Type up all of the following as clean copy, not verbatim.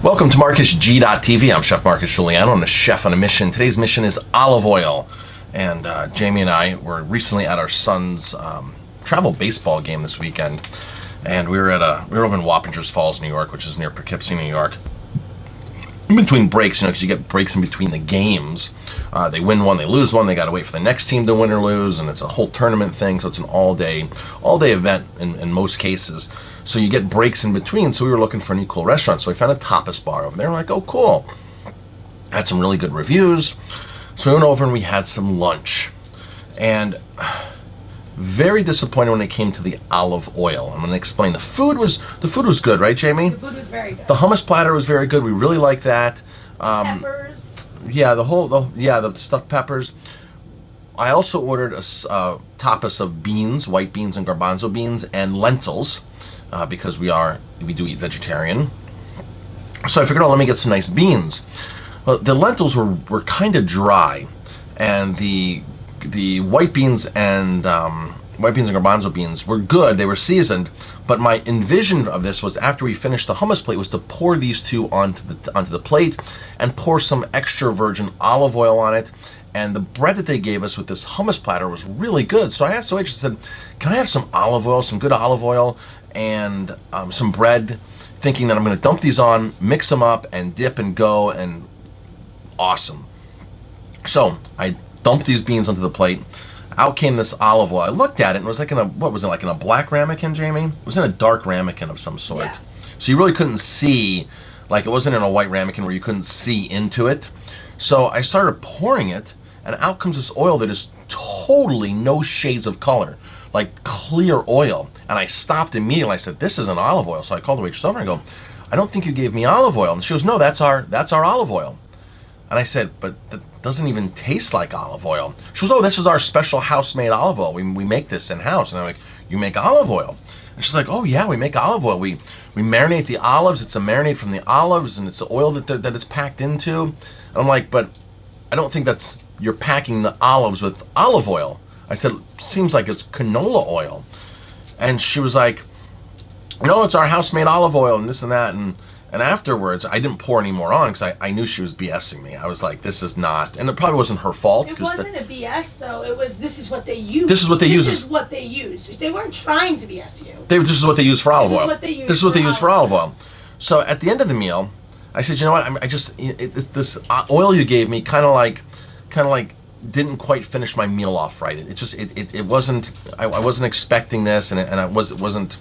Welcome to MarcusG.tv. I'm Chef Marcus Guiliano. I'm a chef on a mission. Today's mission is olive oil. And Jamie and I were recently at our son's travel baseball game this weekend. And we were over in Wappingers Falls, New York, which is near Poughkeepsie, New York. In between breaks, because you get breaks in between the games. They win one, they lose one, they got to wait for the next team to win or lose, and it's a whole tournament thing, so it's an all-day event in most cases. So you get breaks in between, so we were looking for a new cool restaurant, so we found a tapas bar over there. We're like, oh, cool. Had some really good reviews. So we went over and we had some lunch. And very disappointed when it came to the olive oil. I'm going to explain. The food was good, right, Jamie? The food was very good. The hummus platter was very good. We really liked that. Peppers. Yeah, the stuffed peppers. I also ordered a tapas of beans, white beans and garbanzo beans, and lentils, because we do eat vegetarian. So I figured, let me get some nice beans. Well, the lentils were kind of dry, and the white beans and garbanzo beans were good. They were seasoned, but my envision of this was after we finished the hummus plate was to pour these two onto the plate and pour some extra virgin olive oil on it. And the bread that they gave us with this hummus platter was really good. So I asked the waitress, I said, can I have some olive oil, some good olive oil, and some bread, thinking that I'm going to dump these on, mix them up, and dip and go, and awesome. So I dumped these beans onto the plate. Out came this olive oil. I looked at it and it was like in a black ramekin, Jamie? It was in a dark ramekin of some sort. Yes. So you really couldn't see, like it wasn't in a white ramekin where you couldn't see into it. So I started pouring it, and out comes this oil that is totally no shades of color, like clear oil. And I stopped immediately. I said, this isn't olive oil. So I called the waitress over and I go, I don't think you gave me olive oil. And she goes, no, that's our olive oil. And I said, but that doesn't even taste like olive oil. She goes, oh, this is our special house-made olive oil. We make this in-house. And I'm like, you make olive oil? And she's like, oh yeah, we make olive oil. We marinate the olives. It's a marinade from the olives, and it's the oil that it's packed into. And I'm like, but I don't think you're packing the olives with olive oil. I said, seems like it's canola oil. And she was like, no, it's our house-made olive oil and this and that. And afterwards, I didn't pour any more on because I knew she was BSing me. I was like, this is not, and it probably wasn't her fault. It wasn't a BS though. It was, this is what they use. This is what they use. This is what they use. They weren't trying to BS you. This is what they use for olive oil. This is what they use for olive oil. So at the end of the meal, I said, you know what? This oil you gave me kind of like didn't quite finish my meal off right. It wasn't. I wasn't expecting this, and it wasn't.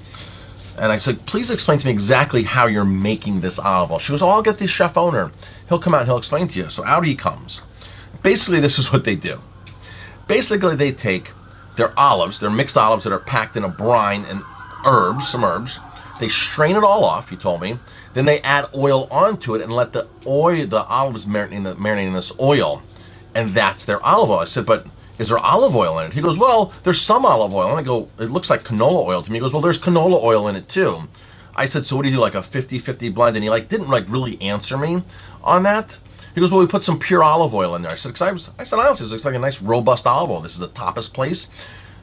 And I said, please explain to me exactly how you're making this olive oil. She goes, oh, I'll get the chef owner. He'll come out and he'll explain to you. So out he comes. Basically, this is what they do. Basically, they take their mixed olives that are packed in a brine and some herbs. They strain it all off, he told me. Then they add oil onto it and let the olives marinate in this oil. And that's their olive oil. I said, but is there olive oil in it? He goes, well, there's some olive oil. And I go, it looks like canola oil to me. He goes, well, there's canola oil in it too. I said, so what do you do, like a 50-50 blend? And he didn't really answer me on that. He goes, well, we put some pure olive oil in there. I said, honestly, it looks like a nice robust olive oil. This is a tapas place,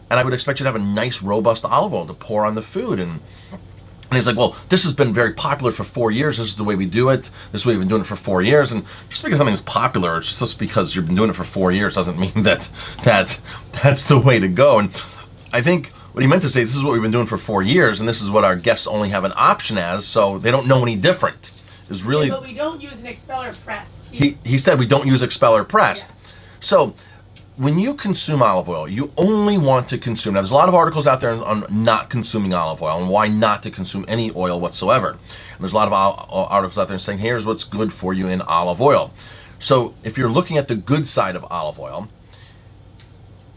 and I would expect you to have a nice robust olive oil to pour on the food. And he's like, well, this has been very popular for 4 years. This is the way we do it. This is the way we've been doing it for 4 years. And just because something's popular, it's just because you've been doing it for 4 years doesn't mean that's the way to go. And I think what he meant to say is this is what we've been doing for 4 years, and this is what our guests only have an option as, so they don't know any different. Is really. Yeah, but we don't use an expeller press. He said we don't use expeller pressed. Yes. So when you consume olive oil, you only want to consume. Now, there's a lot of articles out there on not consuming olive oil and why not to consume any oil whatsoever. And there's a lot of articles out there saying, here's what's good for you in olive oil. So if you're looking at the good side of olive oil,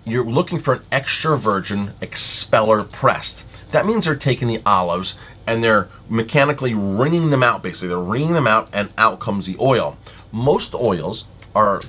you're looking for an extra virgin expeller pressed. That means they're taking the olives and they're mechanically wringing them out, basically. They're wringing them out and out comes the oil. Most oils are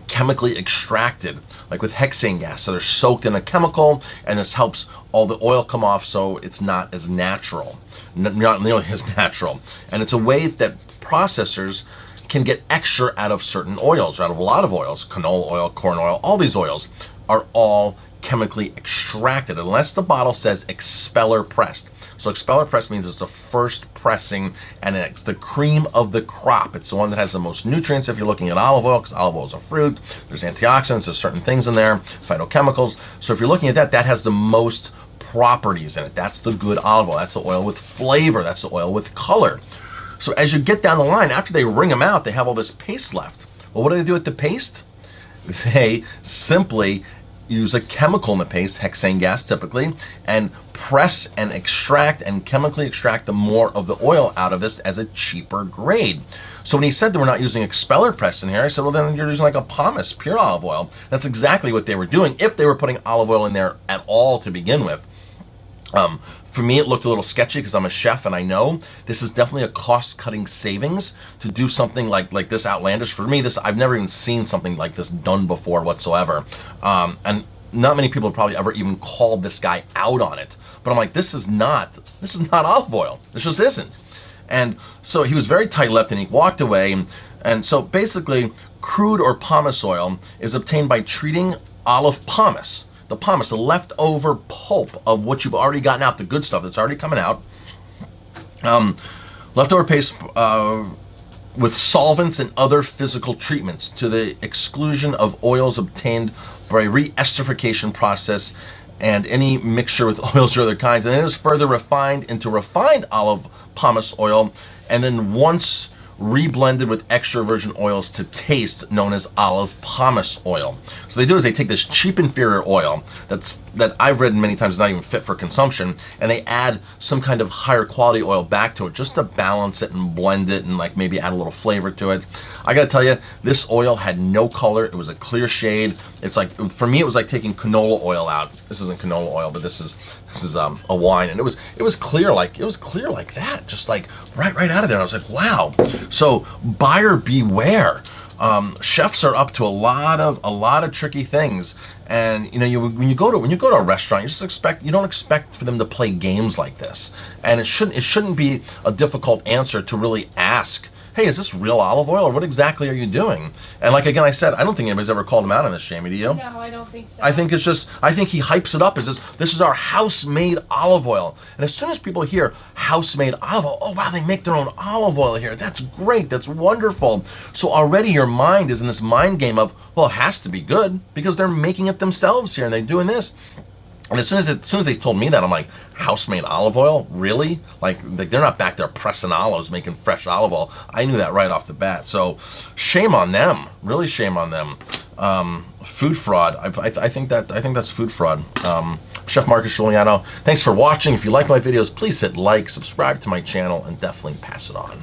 chemically extracted, like with hexane gas. So they're soaked in a chemical, and this helps all the oil come off, so it's not as natural, not nearly as natural. And it's a way that processors can get extra out of certain oils, out of a lot of oils. Canola oil, corn oil, all these oils are all chemically extracted, unless the bottle says expeller pressed. So expeller pressed means it's the first pressing, and it's the cream of the crop. It's the one that has the most nutrients if you're looking at olive oil, because olive oil is a fruit. There's antioxidants, there's certain things in there, phytochemicals. So if you're looking at that, that has the most properties in it. That's the good olive oil. That's the oil with flavor. That's the oil with color. So as you get down the line, after they wring them out, they have all this paste left. Well, what do they do with the paste? They simply use a chemical in the paste, hexane gas typically, and press and extract and chemically extract the more of the oil out of this as a cheaper grade. So when he said that we're not using expeller press in here, I said, well, then you're using like a pomace, pure olive oil. That's exactly what they were doing if they were putting olive oil in there at all to begin with. For me, it looked a little sketchy because I'm a chef and I know this is definitely a cost-cutting savings to do something like this outlandish. For me, I've never even seen something like this done before whatsoever. And not many people have probably ever even called this guy out on it. But I'm like, this is not olive oil. This just isn't. And so he was very tight-lipped and he walked away. And so basically, crude or pomace oil is obtained by treating olive pomace. The pomace, the leftover pulp of what you've already gotten out, the good stuff that's already coming out. Leftover paste with solvents and other physical treatments to the exclusion of oils obtained by re-esterification process and any mixture with oils or other kinds. And then it is further refined into refined olive pomace oil, and then once reblended with extra virgin oils to taste, known as olive pomace oil. So they do is they take this cheap inferior oil that I've read many times is not even fit for consumption, and they add some kind of higher quality oil back to it just to balance it and blend it and like maybe add a little flavor to it. I gotta tell you, this oil had no color. It was a clear shade. It's like, for me, it was like taking canola oil out. This isn't canola oil, but this is a wine, and it was clear like that, just like right out of there. And I was like, wow. So buyer beware. Chefs are up to a lot of tricky things, and when you go to a restaurant, you don't expect for them to play games like this, and it shouldn't be a difficult answer to really ask, hey, is this real olive oil, or what exactly are you doing? And like again, I said, I don't think anybody's ever called him out on this, Jamie. Do you? No, I don't think so. I think he hypes it up as this is our house-made olive oil. And as soon as people hear house-made olive oil, oh wow, they make their own olive oil here. That's great. That's wonderful. So already your mind is in this mind game of, well, it has to be good because they're making it themselves here and they're doing this. And as soon as they told me that, I'm like, house-made olive oil? Really? Like they're not back there pressing olives, making fresh olive oil. I knew that right off the bat. So shame on them. Really shame on them. Food fraud. I think that's food fraud. Chef Marcus Guiliano, thanks for watching. If you like my videos, please hit like, subscribe to my channel, and definitely pass it on.